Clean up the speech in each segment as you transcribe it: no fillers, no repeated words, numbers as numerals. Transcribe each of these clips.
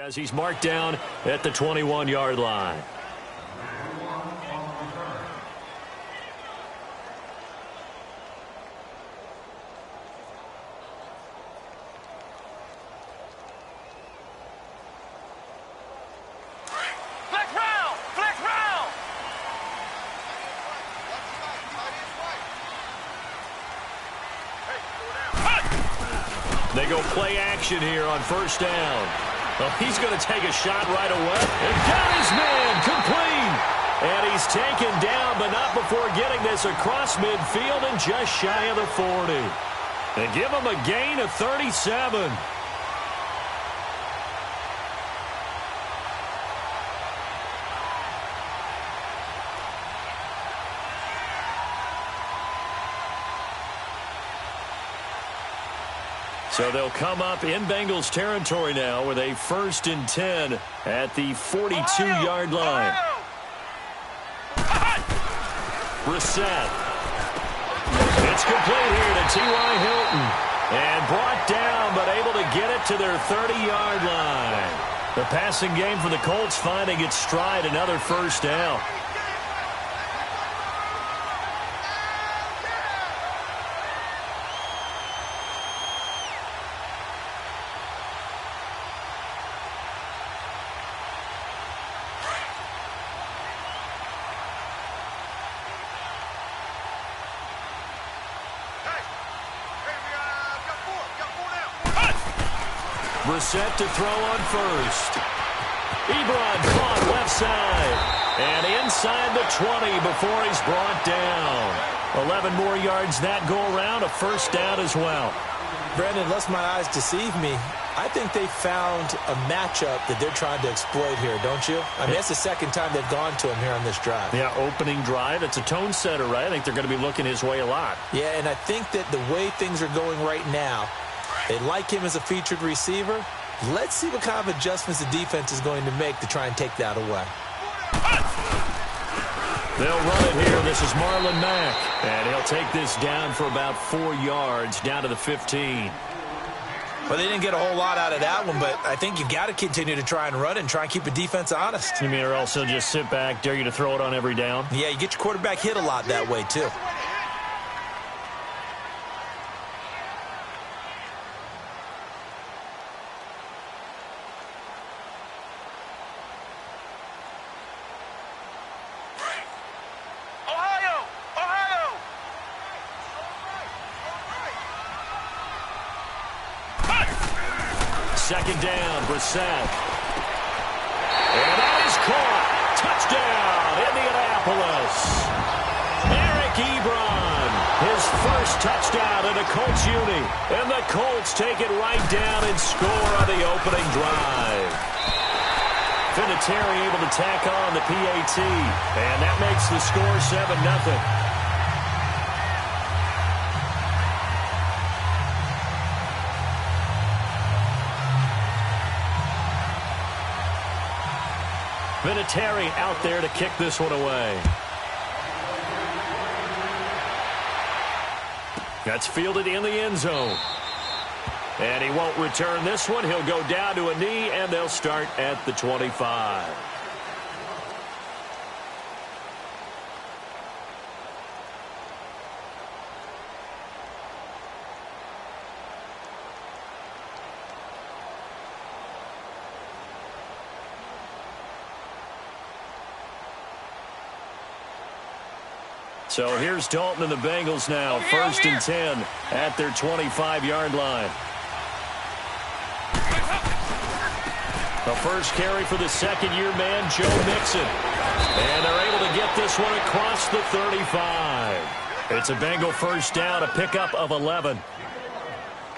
As he's marked down at the 21-yard line. They go play action here on first down. Well, he's going to take a shot right away. And got his man complete. And he's taken down, but not before getting this across midfield and just shy of the 40. They give him a gain of 37. So they'll come up in Bengals territory now with a 1st and 10 at the 42-yard line. Brissett. It's complete here to T.Y. Hilton. And brought down, but able to get it to their 30-yard line. The passing game for the Colts finding its stride, another first down. Brissett to throw on first. Ebron caught left side. And inside the 20 before he's brought down. 11 more yards that go around, a first down as well. Brandon, unless my eyes deceive me, I think they found a matchup that they're trying to exploit here, don't you? I mean, that's the second time they've gone to him here on this drive. Yeah, opening drive. It's a tone setter, right? I think they're going to be looking his way a lot. Yeah, and I think that the way things are going right now, they like him as a featured receiver. Let's see what kind of adjustments the defense is going to make to try and take that away. They'll run it here. This is Marlon Mack. And he'll take this down for about 4 yards, down to the 15. Well, they didn't get a whole lot out of that one, but I think you've got to continue to try and run it and try and keep the defense honest. You mean or else he'll just sit back, dare you to throw it on every down? Yeah, you get your quarterback hit a lot that way, too. Second down, Brissett. And that is caught. Touchdown, Indianapolis. Eric Ebron, his first touchdown in a Colts uni. And the Colts take it right down and score on the opening drive. Vinatieri able to tack on the PAT. And that makes the score 7-0. Vinatieri out there to kick this one away. That's fielded in the end zone. And he won't return this one. He'll go down to a knee, and they'll start at the 25. So here's Dalton and the Bengals now, 1st and 10 at their 25-yard line. The first carry for the second-year man, Joe Mixon. And they're able to get this one across the 35. It's a Bengal first down, a pickup of 11.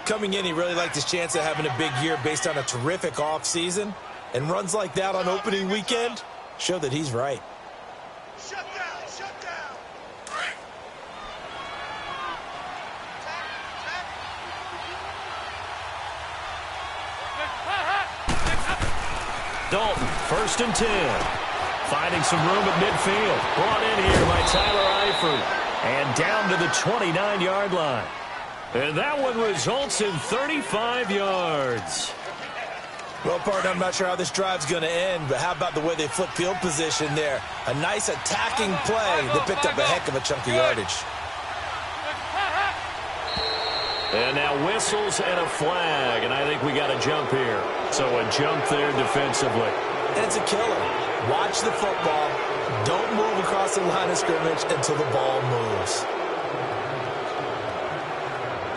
Coming in, he really liked his chance of having a big year based on a terrific offseason. And runs like that on opening weekend show that he's right. Dalton, 1st and 10. Finding some room at midfield. Brought in here by Tyler Eifert. And down to the 29-yard line. And that one results in 35 yards. Well, partner, I'm not sure how this drive's going to end, but how about the way they flip field position there? A nice attacking play that picked up a heck of a chunk of yardage. And now whistles and a flag, and I think we got a jump here. So a jump there defensively. And it's a killer. Watch the football. Don't move across the line of scrimmage until the ball moves.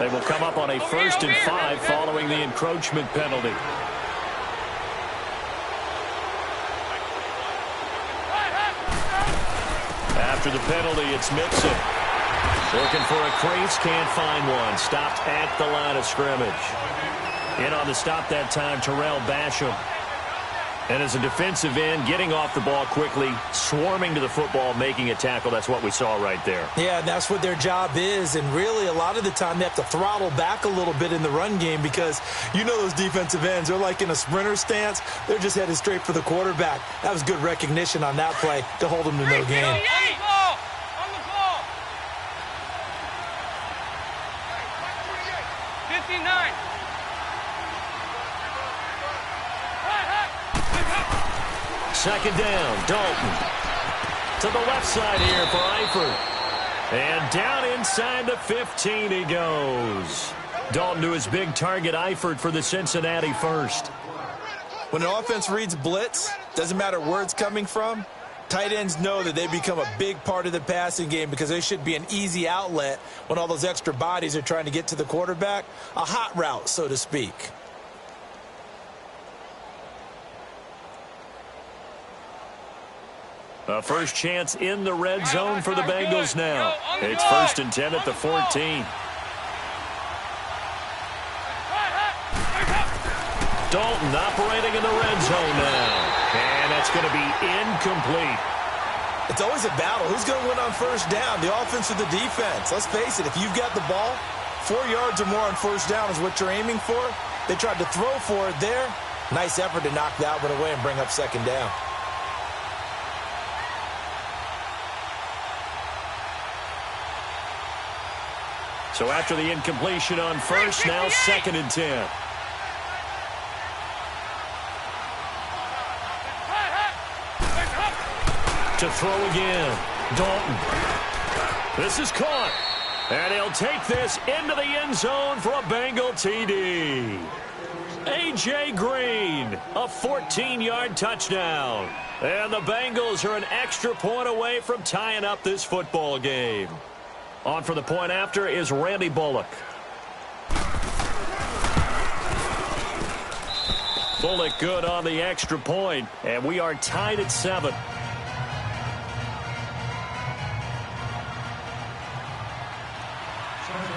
They will come up on a 1st and 5 following the encroachment penalty. After the penalty, it's Mixon. Looking for a crease, can't find one. Stopped at the line of scrimmage. In on the stop that time, Terrell Basham. And as a defensive end, getting off the ball quickly, swarming to the football, making a tackle. That's what we saw right there. Yeah, and that's what their job is. And really, a lot of the time, they have to throttle back a little bit in the run game because you know those defensive ends, they're like in a sprinter stance. They're just headed straight for the quarterback. That was good recognition on that play to hold them to no gain. 59. Second down, Dalton. To the left side here for Eifert. And down inside the 15 he goes. Dalton to his big target, Eifert, for the Cincinnati first. When an offense reads blitz, doesn't matter where it's coming from, tight ends know that they become a big part of the passing game because they should be an easy outlet when all those extra bodies are trying to get to the quarterback. A hot route, so to speak. A first chance in the red zone for the Bengals now. It's 1st and 10 at the 14. Dalton operating in the red zone now. And that's going to be incomplete. It's always a battle. Who's going to win on first down, the offense or the defense? Let's face it, if you've got the ball, 4 yards or more on first down is what you're aiming for. They tried to throw for it there. Nice effort to knock that one away and bring up second down. So after the incompletion on first, now 2nd and 10. To throw again, Dalton. This is caught. And he'll take this into the end zone for a Bengal TD. A.J. Green, a 14-yard touchdown. And the Bengals are an extra point away from tying up this football game. On for the point after is Randy Bullock. Bullock good on the extra point, and we are tied at 7.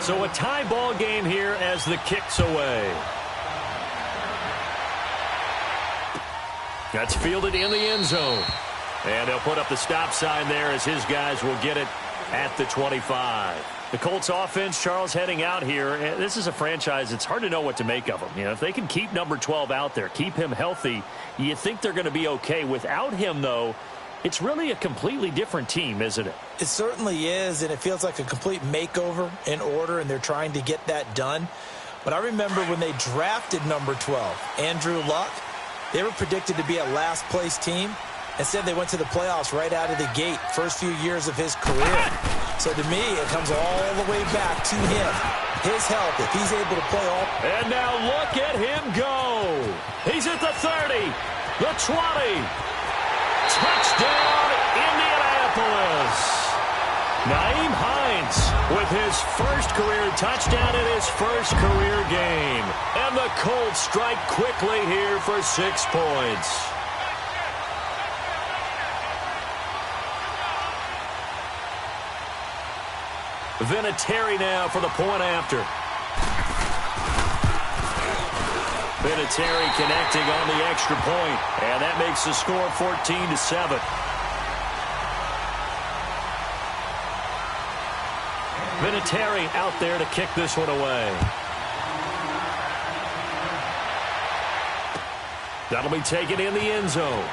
So a tie ball game here as the kick's away. That's fielded in the end zone. And they'll put up the stop sign there as his guys will get it at the 25. The Colts offense, Charles, heading out here. This is a franchise, it's hard to know what to make of them. You know, if they can keep number 12 out there, keep him healthy, you think they're going to be okay. Without him, though, it's really a completely different team, isn't it? It certainly is, and it feels like a complete makeover in order, and they're trying to get that done. But I remember when they drafted number 12, Andrew Luck, they were predicted to be a last-place team. Instead, they went to the playoffs right out of the gate, first few years of his career. So to me, it comes all the way back to him. His health, if he's able to play all. And now look at him go. He's at the 30, the 20. Touchdown, Indianapolis. Nyheim Hines with his first career touchdown in his first career game. And the Colts strike quickly here for 6 points. Vinatieri now for the point after. Vinatieri connecting on the extra point, and that makes the score 14-7. Vinatieri out there to kick this one away. That'll be taken in the end zone.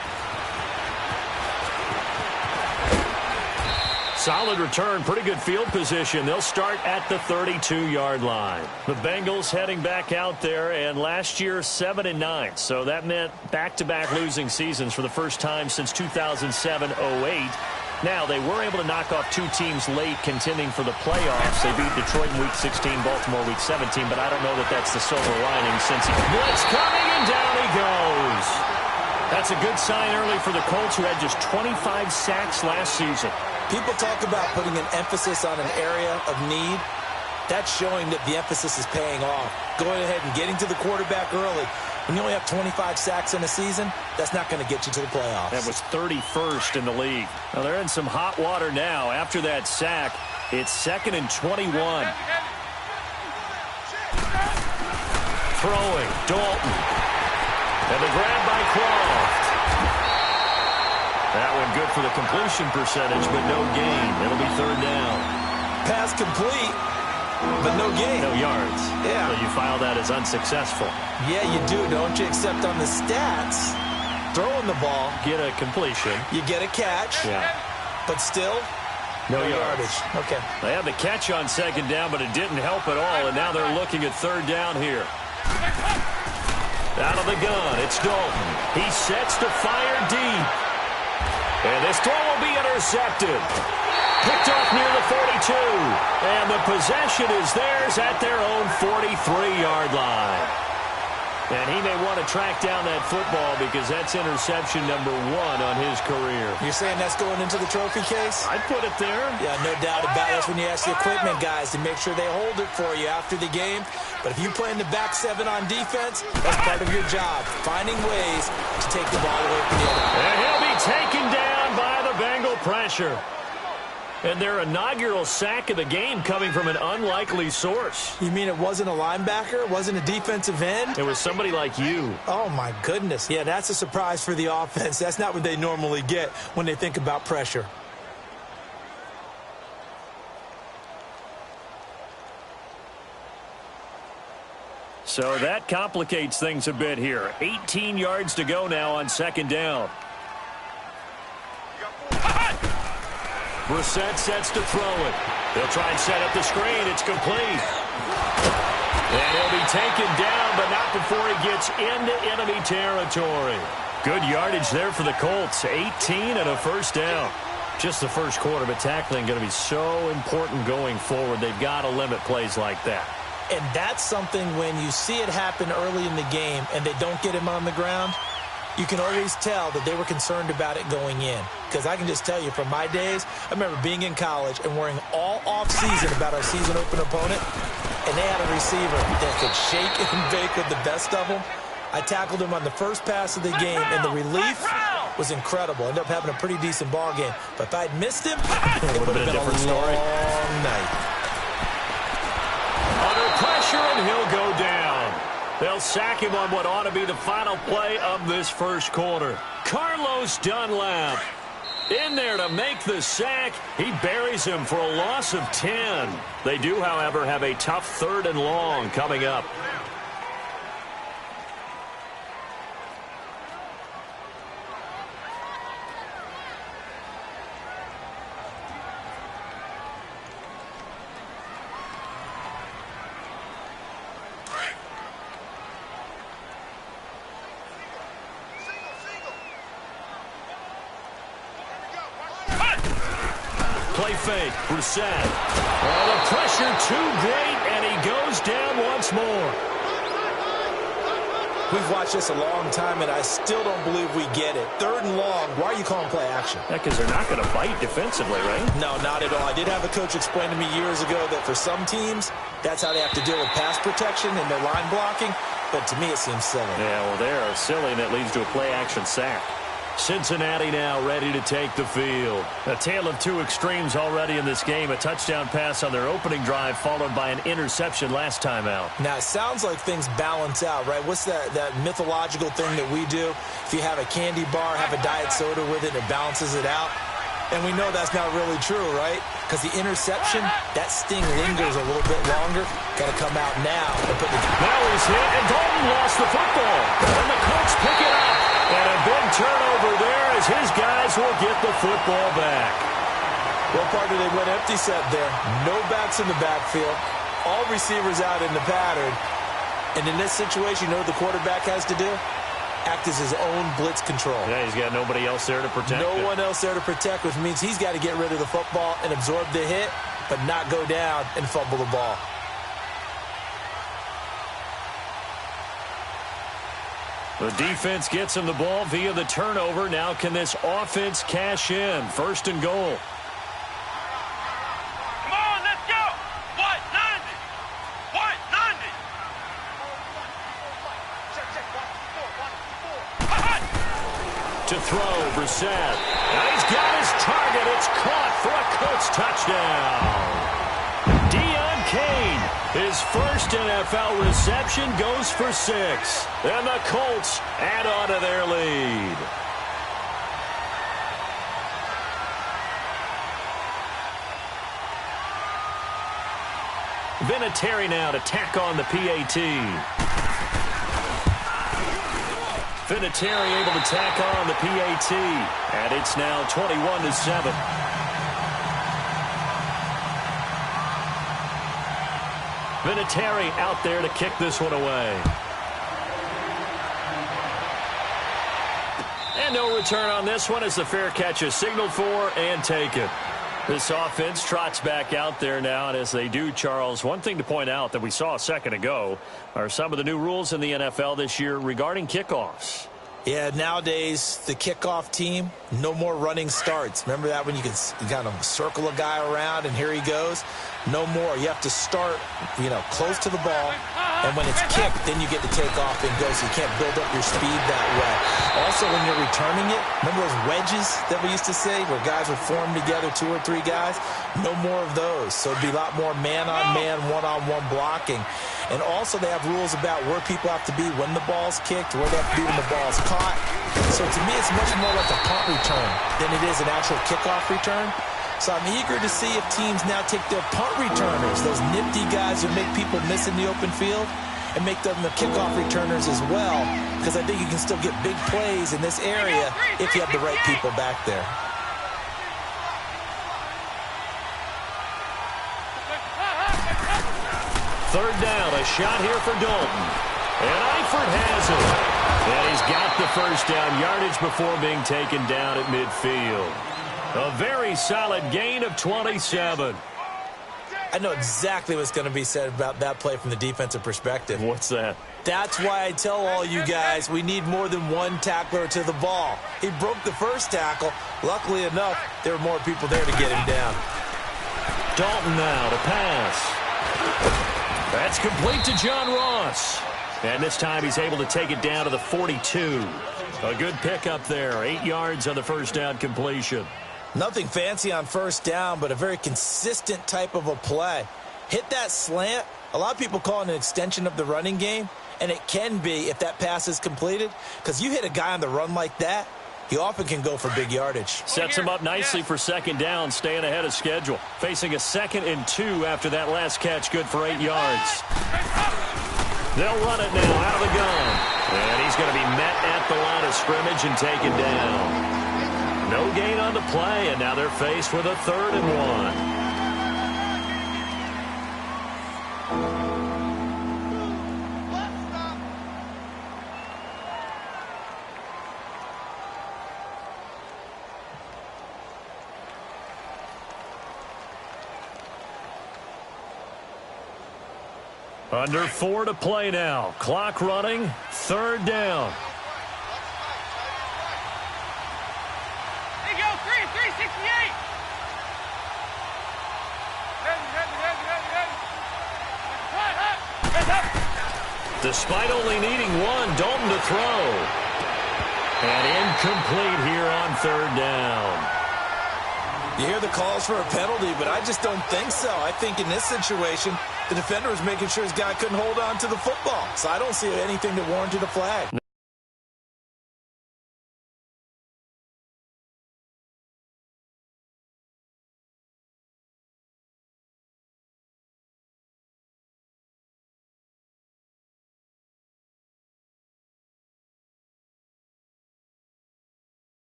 Solid return, pretty good field position. They'll start at the 32-yard line. The Bengals heading back out there, and last year 7-9. So that meant back-to-back losing seasons for the first time since 2007-08. Now, they were able to knock off two teams late contending for the playoffs. They beat Detroit in Week 16, Baltimore Week 17, but I don't know that that's the silver lining since blitz coming, and down he goes. That's a good sign early for the Colts, who had just 25 sacks last season. People talk about putting an emphasis on an area of need. That's showing that the emphasis is paying off. Going ahead and getting to the quarterback early. When you only have 25 sacks in a season, that's not going to get you to the playoffs. That was 31st in the league. Now they're in some hot water now. After that sack, it's 2nd and 21. Throwing, Dalton. And the grab by Croft. That one good for the completion percentage, but no gain. It'll be 3rd down. Pass complete, but no gain. No yards. Yeah. So you file that as unsuccessful. Yeah, you do, don't you? Except on the stats, throwing the ball. Get a completion. You get a catch. Yeah. But still, no yardage. Okay. They had the catch on 2nd down, but it didn't help at all, and now they're looking at 3rd down here. Out of the gun, it's Dalton. He sets to fire deep. And this throw will be intercepted. Picked off near the 42. And the possession is theirs at their own 43-yard line. And he may want to track down that football because that's interception number 1 on his career. You're saying that's going into the trophy case? I'd put it there. Yeah, no doubt about it. That's when you ask the equipment guys to make sure they hold it for you after the game. But if you play in the back 7 on defense, that's part of your job, finding ways to take the ball away from the other. And he'll be taken down by the Bengal pressure. And their inaugural sack of the game coming from an unlikely source. You mean it wasn't a linebacker? It wasn't a defensive end? It was somebody like you. Oh, my goodness. Yeah, that's a surprise for the offense. That's not what they normally get when they think about pressure. So that complicates things a bit here. 18 yards to go now on 2nd down. Brissett sets to throw it. They'll try and set up the screen. It's complete. And he'll be taken down, but not before he gets into enemy territory. Good yardage there for the Colts. 18 and a 1st down. Just the first quarter, but tackling going to be so important going forward. They've got to limit plays like that. And that's something when you see it happen early in the game and they don't get him on the ground, you can always tell that they were concerned about it going in. Because I can just tell you from my days, I remember being in college and worrying all off-season about our season opener opponent, and they had a receiver that could shake and bake with the best of them. I tackled him on the first pass of the game, and the relief was incredible. Ended up having a pretty decent ball game. But if I'd missed him, it would have been a long night. Under pressure, and he'll go down. They'll sack him on what ought to be the final play of this first quarter. Carlos Dunlap in there to make the sack. He buries him for a loss of 10. They do, however, have a tough 3rd and long coming up. Play fake, Brissett. Oh, the pressure too great, and he goes down once more. We've watched this a long time, and I still don't believe we get it. 3rd and long, why are you calling play action? Yeah, because they're not going to bite defensively, right? No, not at all. I did have a coach explain to me years ago that for some teams, that's how they have to deal with pass protection and their line blocking, but to me it seems silly. Yeah, well, they're silly, and that leads to a play action sack. Cincinnati now ready to take the field. A tale of two extremes already in this game. A touchdown pass on their opening drive followed by an interception last time out. Now, it sounds like things balance out, right? What's that mythological thing that we do? If you have a candy bar, have a diet soda with it, it balances it out. And we know that's not really true, right? Because the interception, that sting lingers a little bit longer. Got to come out now. Now he's hit, and Dalton lost the football. And the Colts pick it up. And a big turnover there as his guys will get the football back. Well, partner, they went empty set there. No backs in the backfield. All receivers out in the pattern. And in this situation, you know what the quarterback has to do? Act as his own blitz control. Yeah, he's got nobody else there to protect No one else there to protect, which means he's got to get rid of the football and absorb the hit, but not go down and fumble the ball. The defense gets him the ball via the turnover. Now can this offense cash in? First and goal. Come on, let's go. 190. 190. To throw, Brissett. Now he's got his target. It's caught for a Colts touchdown. Deion Kane, his first NFL reception, goes for 6. And the Colts add on to their lead. Vinatieri now to tack on the PAT. Vinatieri able to tack on the PAT. And it's now 21-7. Vinatieri out there to kick this one away. And no return on this one as the fair catch is signaled for and taken. This offense trots back out there now, and as they do, Charles, one thing to point out that we saw a second ago are some of the new rules in the NFL this year regarding kickoffs. Yeah, nowadays, the kickoff team, no more running starts. Remember that when you can kind of circle a guy around and here he goes? No more. You have to start, close to the ball, and when it's kicked, then you get to take off and go, so you can't build up your speed that way. Also, when you're returning it, remember those wedges that we used to say where guys would form together, 2 or 3 guys? No more of those. So it'd be a lot more man-on-man, one-on-one blocking. And also they have rules about where people have to be when the ball's kicked, where they have to be when the ball's caught. So to me, it's much more like a punt return than it is an actual kickoff return. So I'm eager to see if teams now take their punt returners, those nifty guys who make people miss in the open field, and make them the kickoff returners as well, because I think you can still get big plays in this area if you have the right people back there. Third down, a shot here for Dalton. And Eifert has it. And he's got the first down yardage before being taken down at midfield. A very solid gain of 27. I know exactly what's going to be said about that play from the defensive perspective. What's that? That's why I tell all you guys we need more than one tackler to the ball. He broke the first tackle. Luckily enough, there were more people there to get him down. Dalton now to pass. That's complete to John Ross. And this time he's able to take it down to the 42. A good pickup there. 8 yards on the first down completion. Nothing fancy on first down, but a very consistent type of a play. Hit that slant. A lot of people call it an extension of the running game, and it can be if that pass is completed, because you hit a guy on the run like that, he often can go for big yardage. Sets him up nicely for second down, staying ahead of schedule. Facing a 2nd and 2 after that last catch, good for 8 yards. They'll run it now out of the gun. And he's going to be met at the line of scrimmage and taken down. No gain on the play, and now they're faced with a 3rd and 1. Under 4 to play now. Clock running. 3rd down. There you go, 368. Despite only needing 1, Dalton to throw. And incomplete here on 3rd down. You hear the calls for a penalty, but I just don't think so. I think in this situation, the defender was making sure his guy couldn't hold on to the football. So I don't see anything that warranted a flag.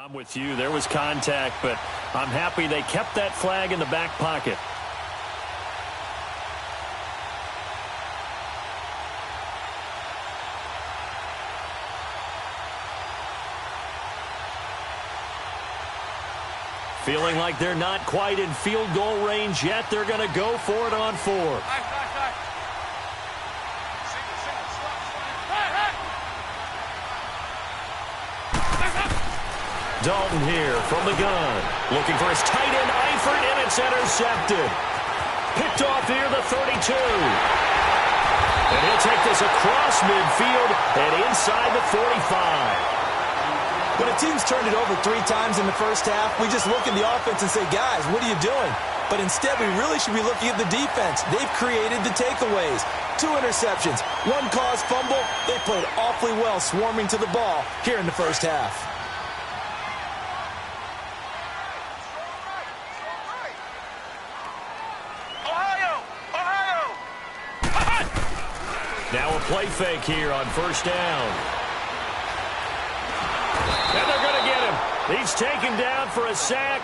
I'm with you. There was contact, but I'm happy they kept that flag in the back pocket. Feeling like they're not quite in field goal range yet. They're going to go for it on 4. Dalton here from the gun. Looking for his tight end, Eifert, and it's intercepted. Picked off near the 32. And he'll take this across midfield and inside the 45. When a team's turned it over 3 times in the first half, we just look at the offense and say, guys, what are you doing? But instead, we really should be looking at the defense. They've created the takeaways. 2 interceptions, 1 caused fumble. They played awfully well swarming to the ball here in the first half. Now a play fake here on first down. And they're going to get him. He's taken down for a sack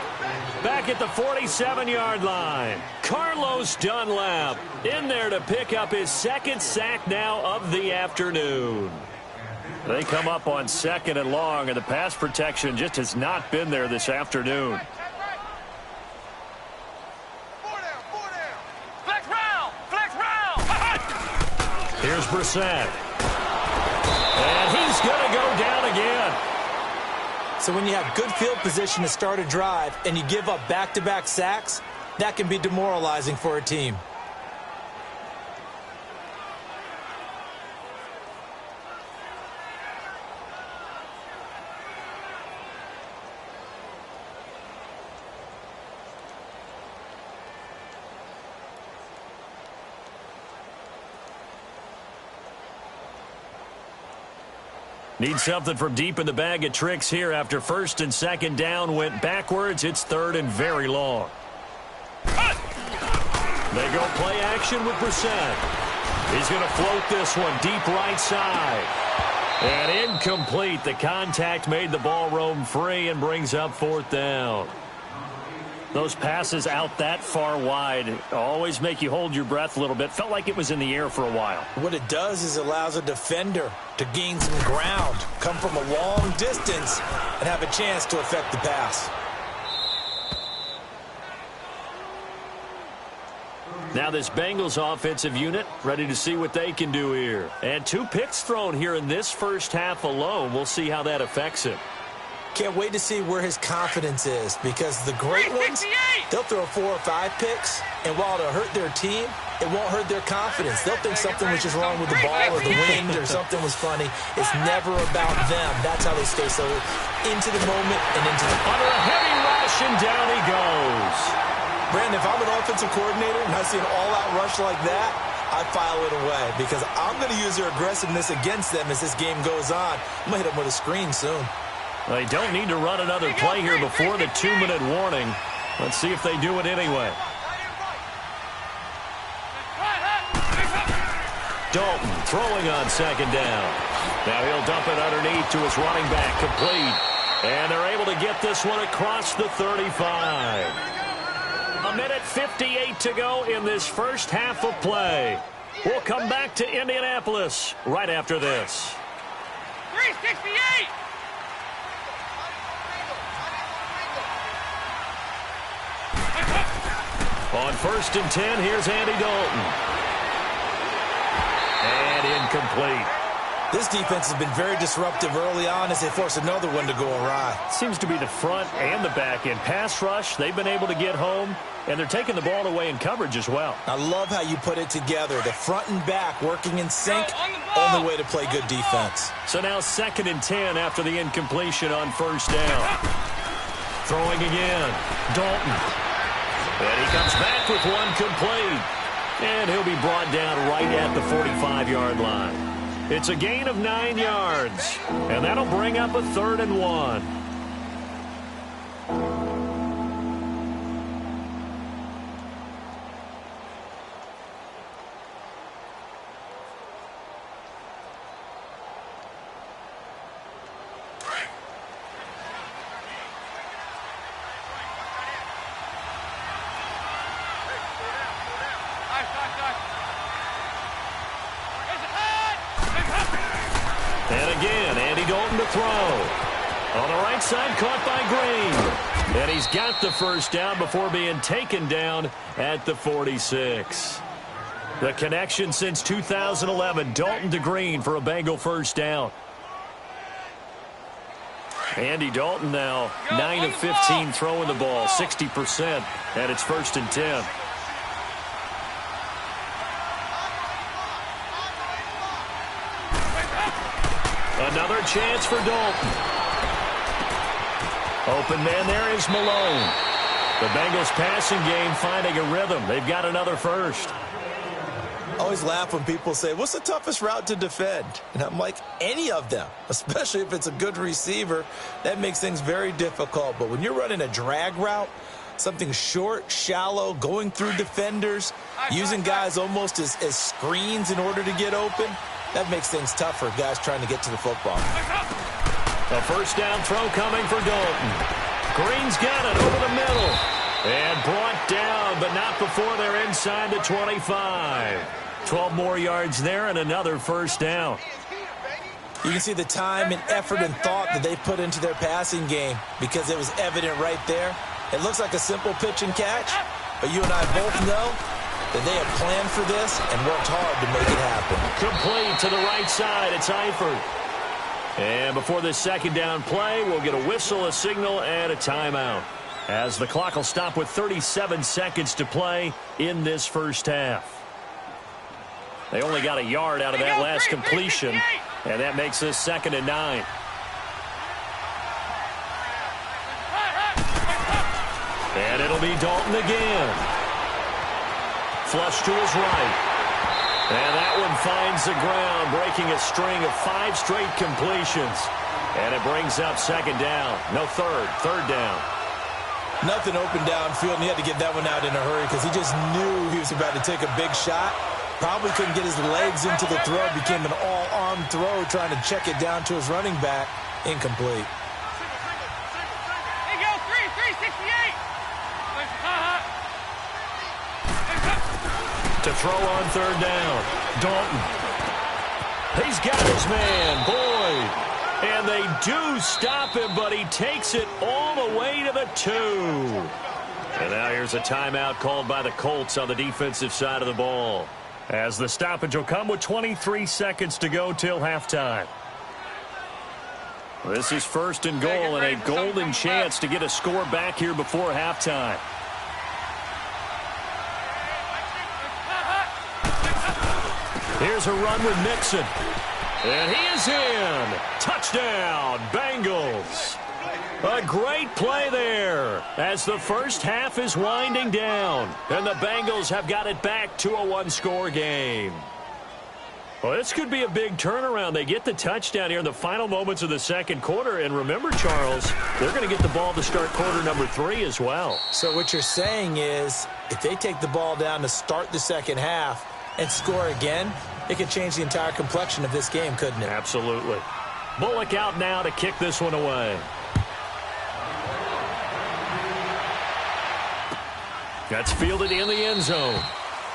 back at the 47-yard line. Carlos Dunlap in there to pick up his 2nd sack now of the afternoon. They come up on 2nd and long, and the pass protection just has not been there this afternoon. Here's Brissett. And he's going to go down again. So when you have good field position to start a drive and you give up back-to-back sacks, that can be demoralizing for a team. Need something from deep in the bag of tricks here after 1st and 2nd down went backwards. It's 3rd and very long. They go play action with Brissett. He's going to float this one deep right side. And incomplete. The contact made the ball roam free and brings up 4th down. Those passes out that far wide always make you hold your breath a little bit. Felt like it was in the air for a while. What it does is it allows a defender to gain some ground, come from a long distance, and have a chance to affect the pass. Now this Bengals offensive unit ready to see what they can do here. And 2 picks thrown here in this first half alone. We'll see how that affects him. Can't wait to see where his confidence is, because the great ones, they'll throw 4 or 5 picks, and while it'll hurt their team, it won't hurt their confidence. They'll think something was just wrong with the ball or the wind or something was funny. It's never about them. That's how they stay so into the moment and into the... Under a heavy rush, and down he goes. Brandon, if I'm an offensive coordinator and I see an all-out rush like that, I file it away, because I'm going to use their aggressiveness against them as this game goes on. I'm going to hit them with a screen soon. They don't need to run another play here before the 2-minute warning. Let's see if they do it anyway. Dalton throwing on 2nd down. Now he'll dump it underneath to his running back, complete. And they're able to get this one across the 35. 1:58 to go in this first half of play. We'll come back to Indianapolis right after this. 368! On 1st and 10, here's Andy Dalton. And incomplete. This defense has been very disruptive early on as they force another one to go awry. Seems to be the front and the back end. Pass rush, they've been able to get home, and they're taking the ball away in coverage as well. I love how you put it together. The front and back working in sync, only way to play good defense. So now 2nd and 10 after the incompletion on 1st down. Throwing again. Dalton. And he comes back with one complete. And he'll be brought down right at the 45-yard line. It's a gain of 9 yards. And that'll bring up a 3rd and 1. again. Andy Dalton to throw. On the right side, caught by Green. And he's got the first down before being taken down at the 46. The connection since 2011, Dalton to Green for a Bengal first down. Andy Dalton now 9 of 15 throwing the ball, 60%, and it's 1st and 10. Another chance for Dalton. Open man there is Malone. The Bengals passing game finding a rhythm. They've got another first. I always laugh when people say, what's the toughest route to defend? And I'm like, any of them, especially if it's a good receiver. That makes things very difficult. But when you're running a drag route, something short, shallow, going through defenders, using guys almost as screens in order to get open, that makes things tough for guys trying to get to the football. A first down throw coming for Dalton. Green's got it over the middle. And brought down, but not before they're inside the 25. 12 more yards there and another first down. You can see the time and effort and thought that they put into their passing game because it was evident right there. It looks like a simple pitch and catch, but you and I both know that they have planned for this and worked hard to make it happen. Complete to the right side. It's Eifert. And before this second down play, we'll get a whistle, a signal, and a timeout, as the clock will stop with 37 seconds to play in this first half. They only got a yard out of that last completion, and that makes this 2nd and 9. And it'll be Dalton again. Flush to his right. And that one finds the ground, breaking a string of 5 straight completions. And it brings up 2nd down. No, third down. Nothing open downfield, and he had to get that one out in a hurry because he just knew he was about to take a big shot. Probably couldn't get his legs into the throw. Became an all-arm throw trying to check it down to his running back. Incomplete. Hey, go, 368. To throw on 3rd down. Dalton. He's got his man, Boyd. And they do stop him, but he takes it all the way to the 2. And now here's a timeout called by the Colts on the defensive side of the ball, as the stoppage will come with 23 seconds to go till halftime. This is 1st and goal and a golden chance to get a score back here before halftime. Here's a run with Mixon. And he is in. Touchdown, Bengals. A great play there as the first half is winding down. And the Bengals have got it back to a 1-score game. Well, this could be a big turnaround. They get the touchdown here in the final moments of the second quarter. And remember, Charles, they're going to get the ball to start quarter number 3 as well. So what you're saying is if they take the ball down to start the second half and score again, it could change the entire complexion of this game, couldn't it? Absolutely. Bullock out now to kick this one away. That's fielded in the end zone.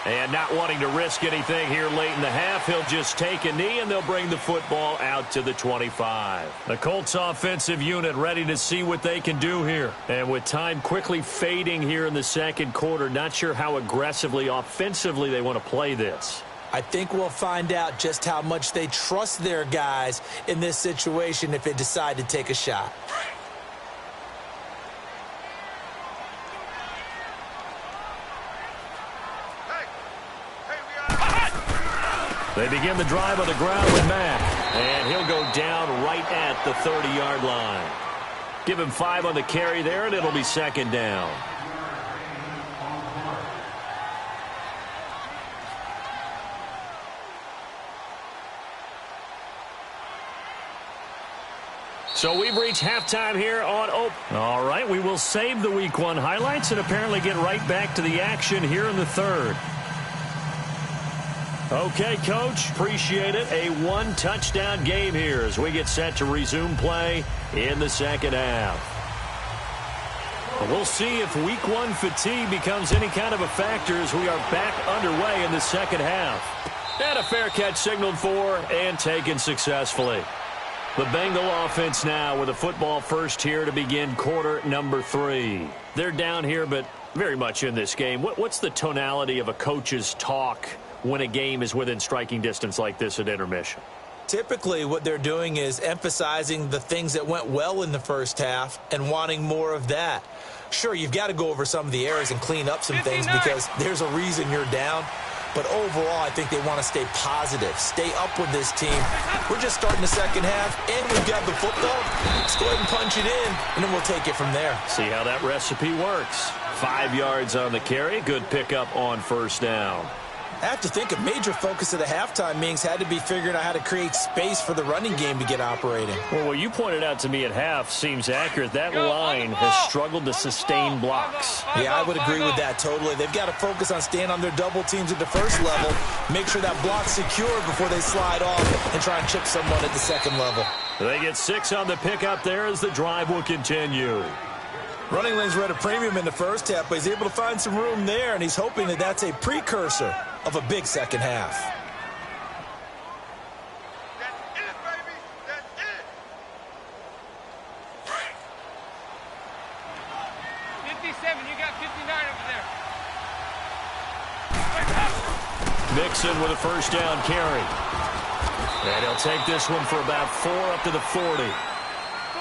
And not wanting to risk anything here late in the half, he'll just take a knee, and they'll bring the football out to the 25. The Colts offensive unit ready to see what they can do here. And with time quickly fading here in the second quarter, not sure how aggressively, offensively they want to play this. I think we'll find out just how much they trust their guys in this situation if they decide to take a shot. They begin the drive on the ground with Mack. And he'll go down right at the 30-yard line. Give him 5 on the carry there, and it'll be 2nd down. So we've reached halftime here on Open. All right, we will save the Week 1 highlights and apparently get right back to the action here in the 3rd. Okay, Coach, appreciate it. A 1-touchdown game here as we get set to resume play in the second half. We'll see if Week 1 fatigue becomes any kind of a factor as we are back underway in the second half. And a fair catch signaled for and taken successfully. The Bengal offense now with a football first here to begin quarter number 3. They're down here, but very much in this game. What's the tonality of a coach's talk when a game is within striking distance like this at intermission? Typically, what they're doing is emphasizing the things that went well in the first half and wanting more of that. Sure, you've got to go over some of the errors and clean up some things because there's a reason you're down. But overall, I think they want to stay positive, stay up with this team. We're just starting the second half, and we've got the football. Let's go ahead and punch it in, and then we'll take it from there. See how that recipe works. 5 yards on the carry. Good pickup on first down. I have to think a major focus of the halftime meetings had to be figuring out how to create space for the running game to get operating. Well, what you pointed out to me at half seems accurate. That line has struggled to sustain blocks. Yeah, I would agree with that totally. They've got to focus on staying on their double teams at the first level, make sure that block's secure before they slide off and try and chip someone at the second level. They get 6 on the pickup there as the drive will continue. Running lanes were at a premium in the first half, but he's able to find some room there, and he's hoping that that's a precursor of a big second half. That's it, baby. That's it. 57, you got 59 over there. Mixon with a first down carry. And he'll take this one for about 4 up to the 40.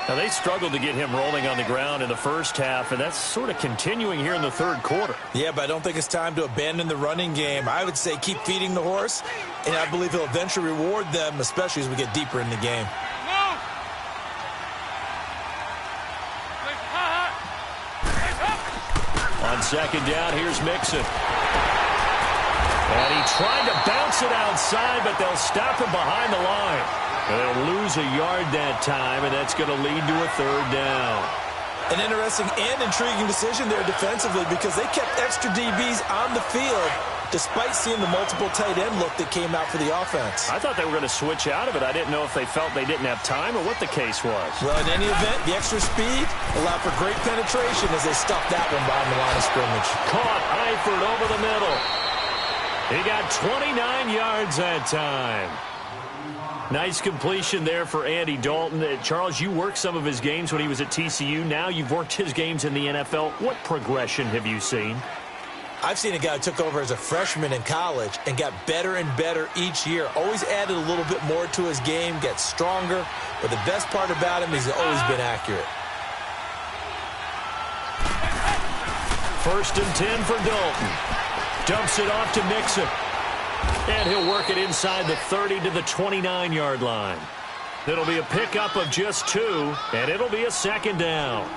Now, they struggled to get him rolling on the ground in the first half, and that's sort of continuing here in the third quarter. Yeah, but I don't think it's time to abandon the running game. I would say keep feeding the horse, and I believe he'll eventually reward them, especially as we get deeper in the game. On second down, here's Mixon. And he tried to bounce it outside, but they'll stop him behind the line. They'll lose a yard that time, and that's going to lead to a third down. An interesting and intriguing decision there defensively because they kept extra DBs on the field despite seeing the multiple tight end look that came out for the offense. I thought they were going to switch out of it. I didn't know if they felt they didn't have time or what the case was. Well, in any event, the extra speed allowed for great penetration as they stuffed that one behind the line of scrimmage. Caught Eifert over the middle. He got 29 yards that time. Nice completion there for Andy Dalton. Charles, you worked some of his games when he was at TCU. Now you've worked his games in the NFL. What progression have you seen? I've seen a guy who took over as a freshman in college and got better and better each year. Always added a little bit more to his game, gets stronger. But the best part about him is he's always been accurate. 1st and 10 for Dalton. Dumps it off to Mixon. And he'll work it inside the 30 to the 29-yard line. It'll be a pickup of just 2, and it'll be a second down.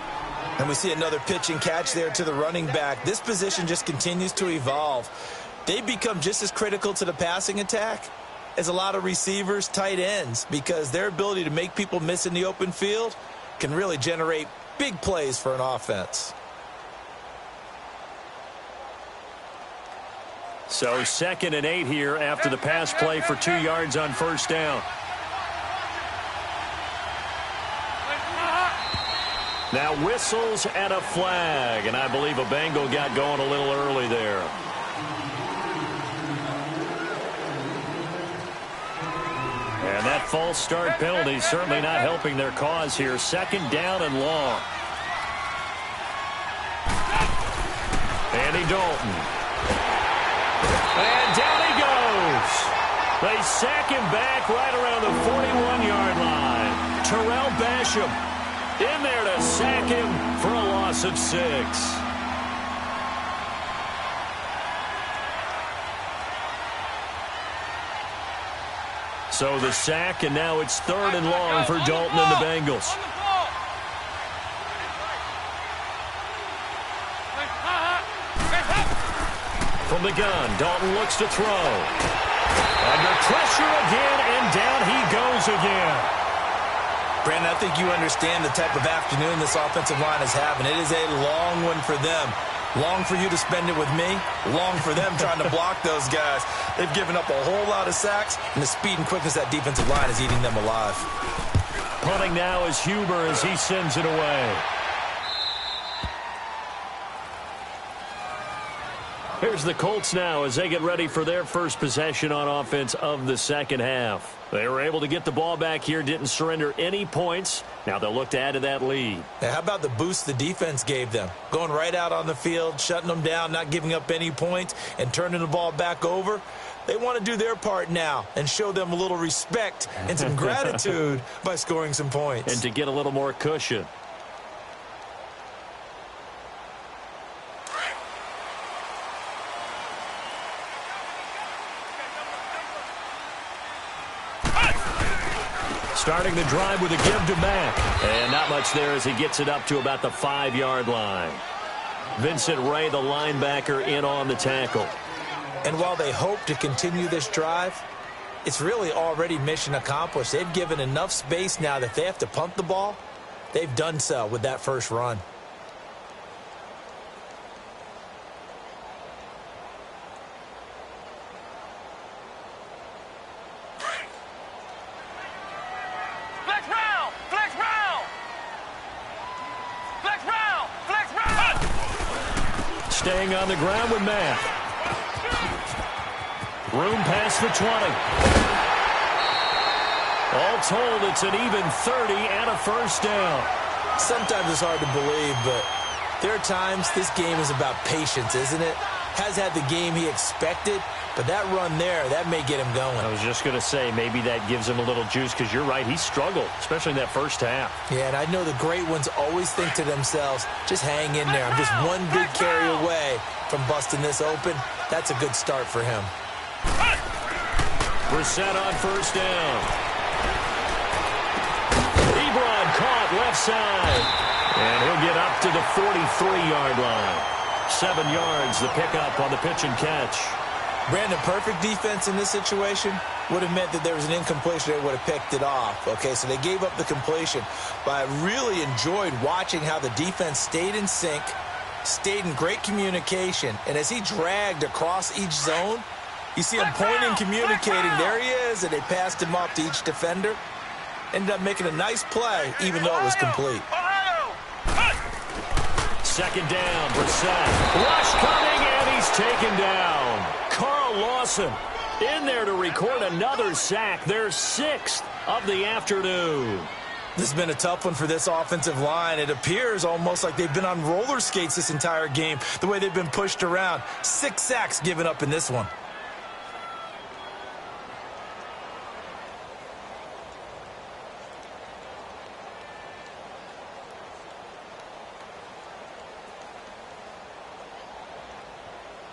And we see another pitch and catch there to the running back. This position just continues to evolve. They become just as critical to the passing attack as a lot of receivers, tight ends, because their ability to make people miss in the open field can really generate big plays for an offense. So 2nd and 8 here after the pass play for 2 yards on first down. Now whistles and a flag, and I believe a Bengal got going a little early there. And that false start penalty certainly not helping their cause here. 2nd down and long. Andy Dalton. And down he goes. They sack him back right around the 41-yard line. Terrell Basham in there to sack him for a loss of 6. So the sack, and now it's 3rd and long for Dalton and the Bengals. From the gun, Dalton looks to throw. Under pressure again, and down he goes again. Brandon, I think you understand the type of afternoon this offensive line is having. It is a long one for them. Long for you to spend it with me. Long for them trying to block those guys. They've given up a whole lot of sacks, and the speed and quickness of that defensive line is eating them alive. Punting now is Huber as he sends it away. Here's the Colts now as they get ready for their first possession on offense of the second half. They were able to get the ball back here, didn't surrender any points. Now they'll look to add to that lead. Now, how about the boost the defense gave them? Going right out on the field, shutting them down, not giving up any points, and turning the ball back over. They want to do their part now and show them a little respect and some gratitude by scoring some points. And to get a little more cushion. Starting the drive with a give to Mack. And not much there as he gets it up to about the 5-yard line. Vincent Ray, the linebacker, in on the tackle. And while they hope to continue this drive, it's really already mission accomplished. They've given enough space now that if they have to punt the ball, they've done so with that first run. Staying on the ground with Mack. Room past the 20. All told, it's an even 30 and a first down. Sometimes it's hard to believe, but there are times this game is about patience, isn't it? Has had the game he expected, but that run there, that may get him going. I was just going to say, maybe that gives him a little juice, because you're right, he struggled, especially in that first half. Yeah, and I know the great ones always think to themselves, just hang in there. I'm just one big carry away from busting this open. That's a good start for him. Brissett on first down. Ebron caught left side. And he'll get up to the 43-yard line. 7 yards, the pickup on the pitch and catch. Brandon, perfect defense in this situation would have meant that there was an incompletion. They would have picked it off. Okay, so they gave up the completion. But I really enjoyed watching how the defense stayed in sync, stayed in great communication. And as he dragged across each zone, you see him pointing, communicating. There he is, and they passed him off to each defender. Ended up making a nice play, even though it was complete. Second down, Brissett. Rush coming, and he's taken down. Carl Lawson in there to record another sack. Their 6th of the afternoon. This has been a tough one for this offensive line. It appears almost like they've been on roller skates this entire game, the way they've been pushed around. 6 sacks given up in this one.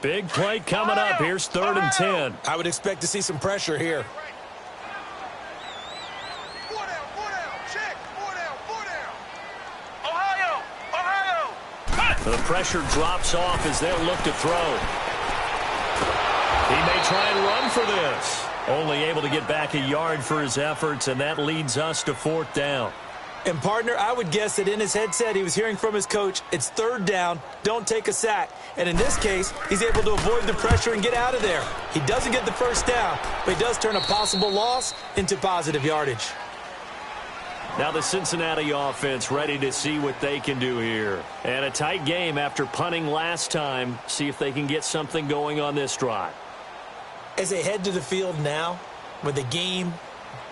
Big play coming up. Here's 3rd and 10. I would expect to see some pressure here. The pressure drops off as they'll look to throw. He may try and run for this. Only able to get back a yard for his efforts, and that leads us to 4th down. And, partner, I would guess that in his headset he was hearing from his coach, it's 3rd down, don't take a sack. And in this case, he's able to avoid the pressure and get out of there. He doesn't get the first down, but he does turn a possible loss into positive yardage. Now the Cincinnati offense ready to see what they can do here. And a tight game after punting last time. See if they can get something going on this drive. As they head to the field now, with the game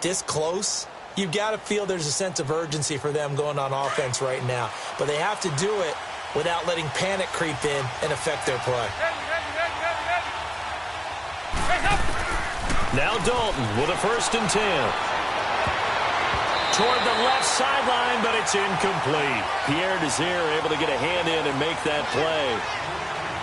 this close, you've got to feel there's a sense of urgency for them going on offense right now. But they have to do it without letting panic creep in and affect their play. Now Dalton with a 1st and 10. Toward the left sideline, but it's incomplete. Pierre Desir able to get a hand in and make that play.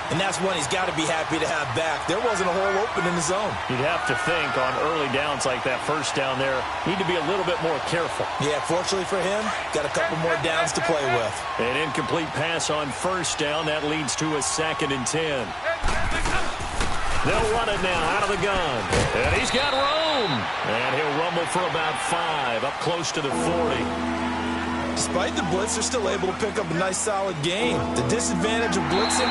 And that's one he's got to be happy to have back. There wasn't a hole open in the zone. You'd have to think on early downs like that first down there, need to be a little bit more careful. Yeah, fortunately for him, got a couple more downs to play with. An incomplete pass on first down. That leads to a 2nd and 10. They'll run it now out of the gun. And he's got room. And he'll rumble for about 5, up close to the 40. Despite the blitz, they're still able to pick up a nice, solid game. The disadvantage of blitzing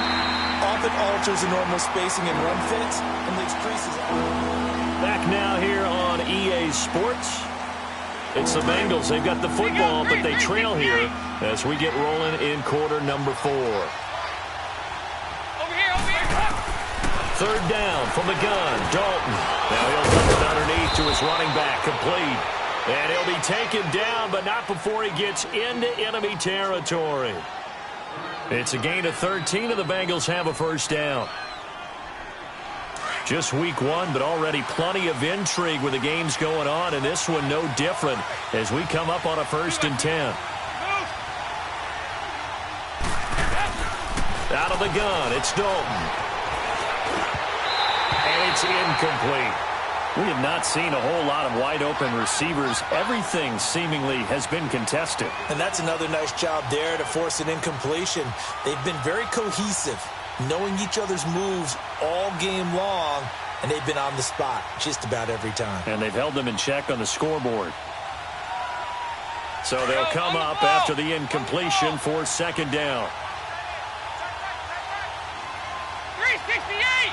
often alters the normal spacing and run fits and leaves creases out. Back now here on EA Sports. It's the Bengals. They've got the football, but they trail here as we get rolling in quarter number 4. Third down from the gun. Dalton. Now he'll dump it underneath to his running back. Complete. And he'll be taken down, but not before he gets into enemy territory. It's a gain of 13, and the Bengals have a first down. Just week one, but already plenty of intrigue with the games going on, and this one no different as we come up on a 1st and 10. Out of the gun, it's Dalton. And it's incomplete. We have not seen a whole lot of wide-open receivers. Everything seemingly has been contested. And that's another nice job there to force an incompletion. They've been very cohesive, knowing each other's moves all game long, and they've been on the spot just about every time. And they've held them in check on the scoreboard. So they'll come up after the incompletion for 2nd down. 368!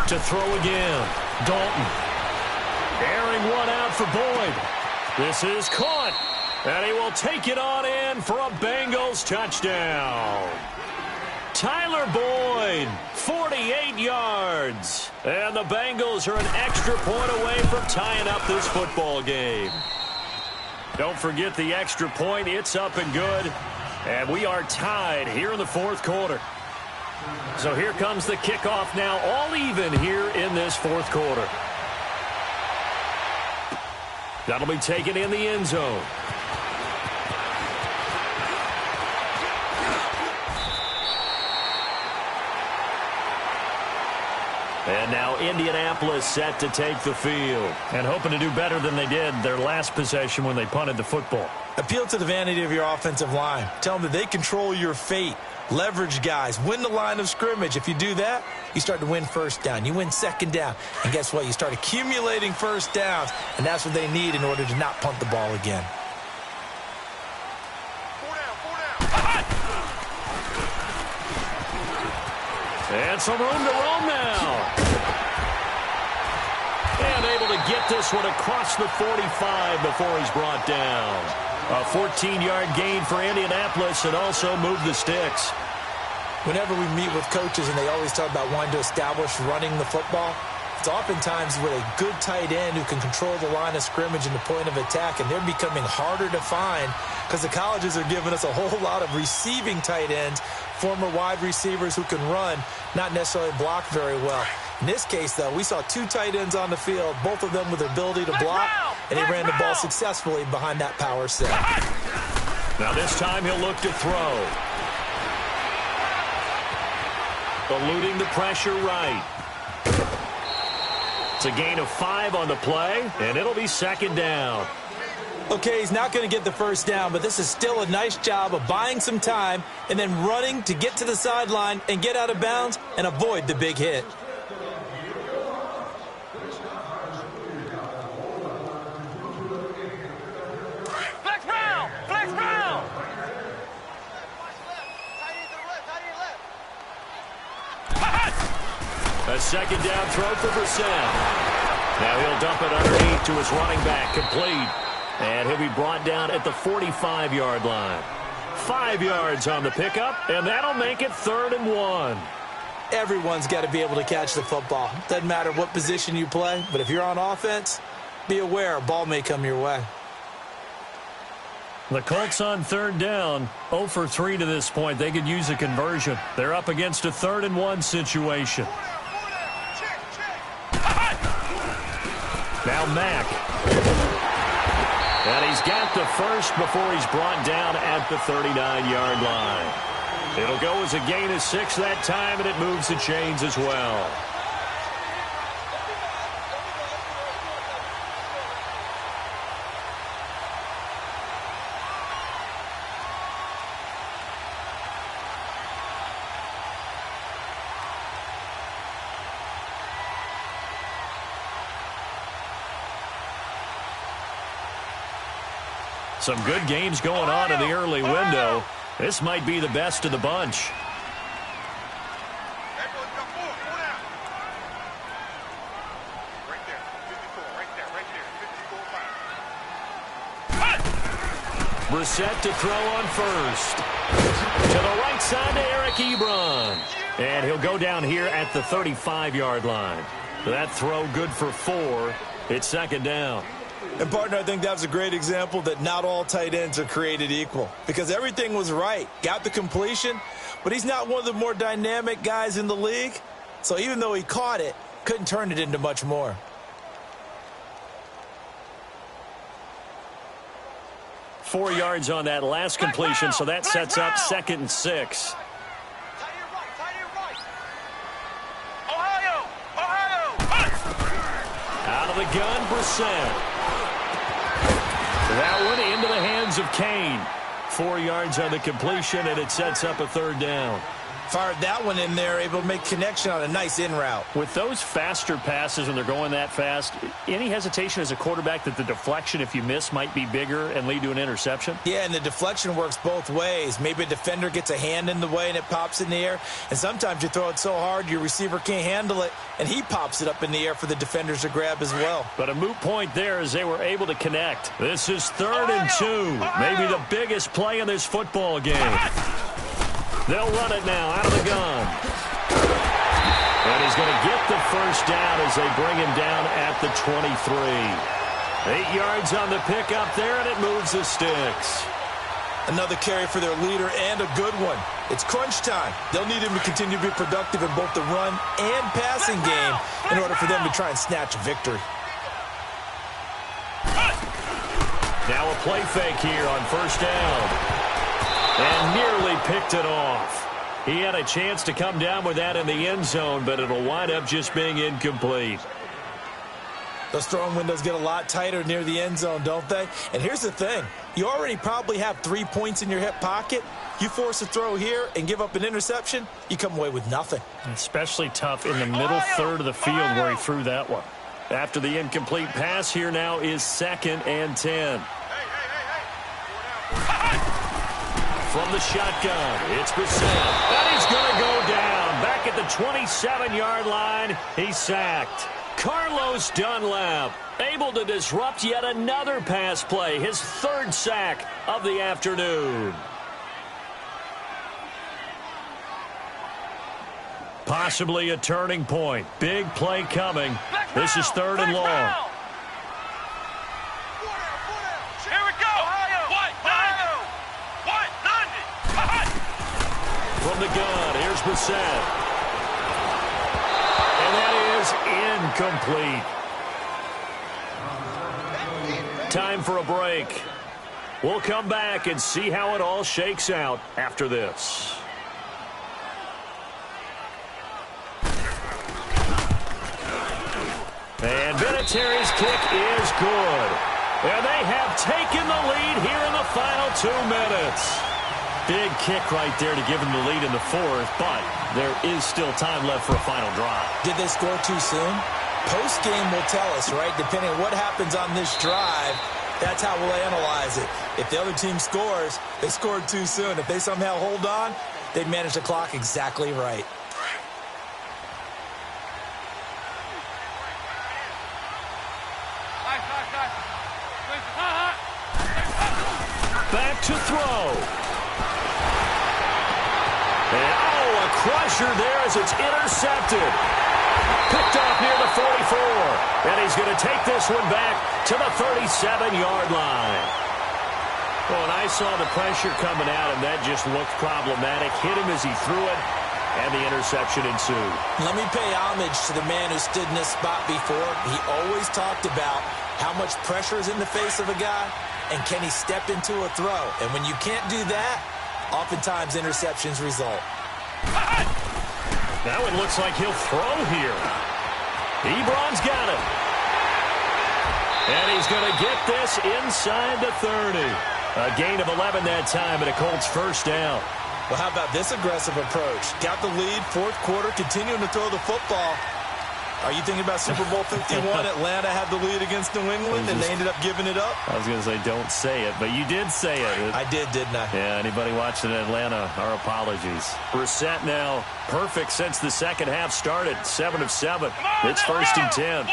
To throw again. Dalton. Airing one out for Boyd. This is caught. And he will take it on in for a Bengals touchdown. Tyler Boyd, 48 yards. And the Bengals are an extra point away from tying up this football game. Don't forget the extra point. It's up and good. And we are tied here in the 4th quarter. So here comes the kickoff now, all even here in this 4th quarter. That'll be taken in the end zone. And now Indianapolis set to take the field. And hoping to do better than they did their last possession when they punted the football. Appeal to the vanity of your offensive line. Tell them that they control your fate. Leverage guys. Win the line of scrimmage. If you do that, you start to win 1st down. You win 2nd down. And guess what? You start accumulating 1st downs. And that's what they need in order to not punt the ball again. 4 down. And some room to roam now. And able to get this one across the 45 before he's brought down. A 14-yard gain for Indianapolis and also move the sticks. Whenever we meet with coaches and they always talk about wanting to establish running the football, it's oftentimes with a good tight end who can control the line of scrimmage and the point of attack, and they're becoming harder to find because the colleges are giving us a whole lot of receiving tight ends, former wide receivers who can run, not necessarily block very well. In this case, though, we saw 2 tight ends on the field, both of them with the ability to block, and he ran the ball successfully behind that power set. Now this time he'll look to throw. Eluding the pressure right. It's a gain of 5 on the play, and it'll be 2nd down. Okay, he's not going to get the 1st down, but this is still a nice job of buying some time and then running to get to the sideline and get out of bounds and avoid the big hit. A 2nd down throw for Brissett. Now he'll dump it underneath to his running back, complete. And he'll be brought down at the 45-yard line. 5 yards on the pickup, and that'll make it 3rd and 1. Everyone's got to be able to catch the football. Doesn't matter what position you play, but if you're on offense, be aware a ball may come your way. The Colts on 3rd down, 0 for 3 to this point. They could use a conversion. They're up against a 3rd and 1 situation. Now Mack. And he's got the first before he's brought down at the 39-yard line. It'll go as a gain of 6 that time, and it moves the chains as well. Some good games going on in the early window. This might be the best of the bunch. Brissett to throw on first. To the right side to Eric Ebron. And he'll go down here at the 35-yard line. That throw good for 4. It's second down. And, partner, I think that's a great example that not all tight ends are created equal. Because everything was right. Got the completion, but he's not one of the more dynamic guys in the league. So even though he caught it, couldn't turn it into much more. Four yards on that last completion, so that sets up 2nd and 6. Out of the gun, Brissett. That one into the hands of Kane. 4 yards on the completion, and it sets up a 3rd down. Fired that one in there, able to make connection on a nice in route. With those faster passes when they're going that fast, any hesitation as a quarterback that the deflection, if you miss, might be bigger and lead to an interception? Yeah, and the deflection works both ways. Maybe a defender gets a hand in the way and it pops in the air. And sometimes you throw it so hard your receiver can't handle it, and he pops it up in the air for the defenders to grab as well. But a moot point there as they were able to connect. This is 3rd and 2. Maybe the biggest play in this football game. They'll run it now out of the gun. And he's going to get the first down as they bring him down at the 23. 8 yards on the pickup there, and it moves the sticks. Another carry for their leader, and a good one. It's crunch time. They'll need him to continue to be productive in both the run and passing game in order for them to try and snatch a victory. Now a play fake here on 1st down. And nearly picked it off. He had a chance to come down with that in the end zone, but it'll wind up just being incomplete. Those throwing windows get a lot tighter near the end zone, don't they? And here's the thing. You already probably have 3 points in your hip pocket. You force a throw here and give up an interception, you come away with nothing. Especially tough in the middle third of the field where he threw that one. After the incomplete pass, here now is 2nd and 10. From the shotgun, it's Brissett. And he's going to go down. Back at the 27-yard line, he's sacked. Carlos Dunlap able to disrupt yet another pass play. His 3rd sack of the afternoon. Possibly a turning point. Big play coming. This is 3rd and long. From the gun, here's Brissett. And that is incomplete. Time for a break. We'll come back and see how it all shakes out after this. And Vinatieri's kick is good. And they have taken the lead here in the final 2 minutes. Big kick right there to give them the lead in the 4th, but there is still time left for a final drive. Did they score too soon? Post-game will tell us, right? Depending on what happens on this drive, that's how we'll analyze it. If the other team scores, they scored too soon. If they somehow hold on, they manage the clock exactly right. Back to throw. And, a crusher there as it's intercepted. Picked off near the 44. And he's going to take this one back to the 37-yard line. Well, and I saw the pressure coming at him. That just looked problematic. Hit him as he threw it, and the interception ensued. Let me pay homage to the man who stood in this spot before. He always talked about how much pressure is in the face of a guy, and can he step into a throw. And when you can't do that, oftentimes interceptions result. Now it looks like he'll throw here. Ebron's got it. And he's going to get this inside the 30. A gain of 11 that time, and a Colts 1st down. Well, how about this aggressive approach? Got the lead, 4th quarter, continuing to throw the football. Are you thinking about Super Bowl 51? Atlanta had the lead against New England, and they ended up giving it up? I was going to say, don't say it, but you did say it. I did, didn't I? Yeah, anybody watching in Atlanta, our apologies. Brissett now perfect since the second half started. 7 of 7. It's 1st and 10.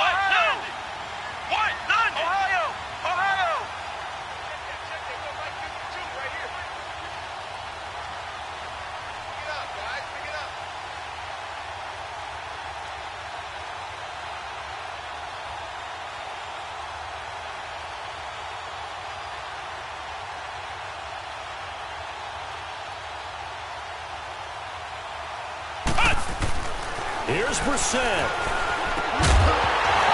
Here's Brissett.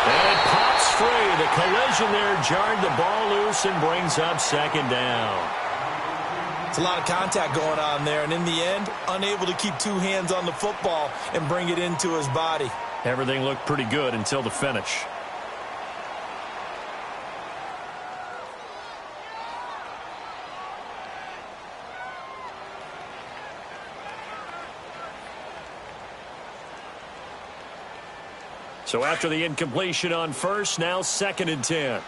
And it pops free. The collision there jarred the ball loose and brings up second down. It's a lot of contact going on there, and in the end, unable to keep two hands on the football and bring it into his body. Everything looked pretty good until the finish. So after the incompletion on first, now 2nd and 10.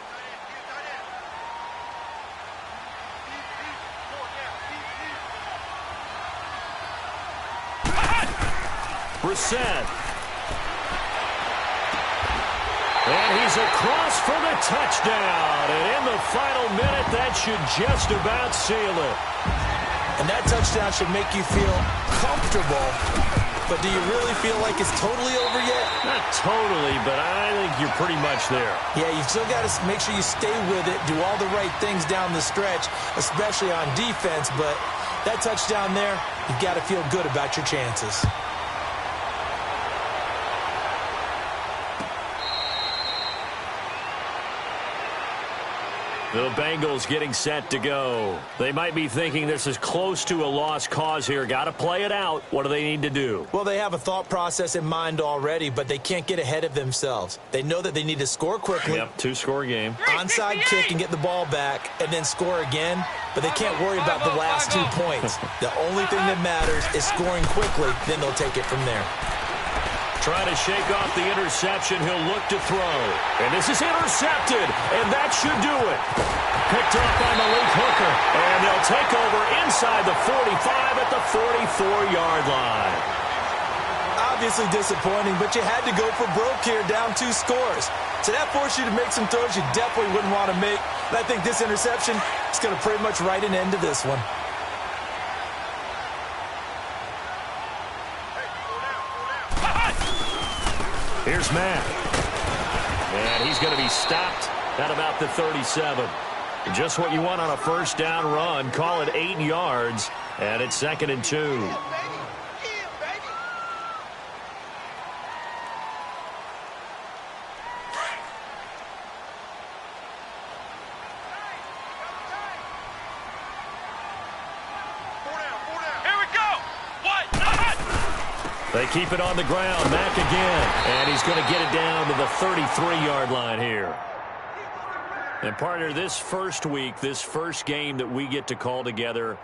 Brissett. And he's across for the touchdown. And in the final minute, that should just about seal it. And that touchdown should make you feel comfortable. But do you really feel like it's totally over yet? Not totally, but I think you're pretty much there. Yeah, you still got to make sure you stay with it, do all the right things down the stretch, especially on defense. But that touchdown there, you've got to feel good about your chances. The Bengals getting set to go. They might be thinking this is close to a lost cause here. Got to play it out. What do they need to do? Well, they have a thought process in mind already, but they can't get ahead of themselves. They know that they need to score quickly. Yep, 2-score game. Onside kick and get the ball back and then score again, but they can't worry about the last 2 points. The only thing that matters is scoring quickly, then they'll take it from there. Trying to shake off the interception. He'll look to throw. And this is intercepted, and that should do it. Picked up by Malik Hooker, and they'll take over inside the 45 at the 44-yard line. Obviously disappointing, but you had to go for broke here, down 2 scores. So that forced you to make some throws you definitely wouldn't want to make. And I think this interception is going to pretty much write an end to this one. Here's Matt. And he's going to be stopped at about the 37. Just what you want on a first down run. Call it 8 yards. And it's 2nd and 2. They keep it on the ground. Mack again. And he's going to get it down to the 33-yard line here. And partner, this first week, this first game that we get to call together.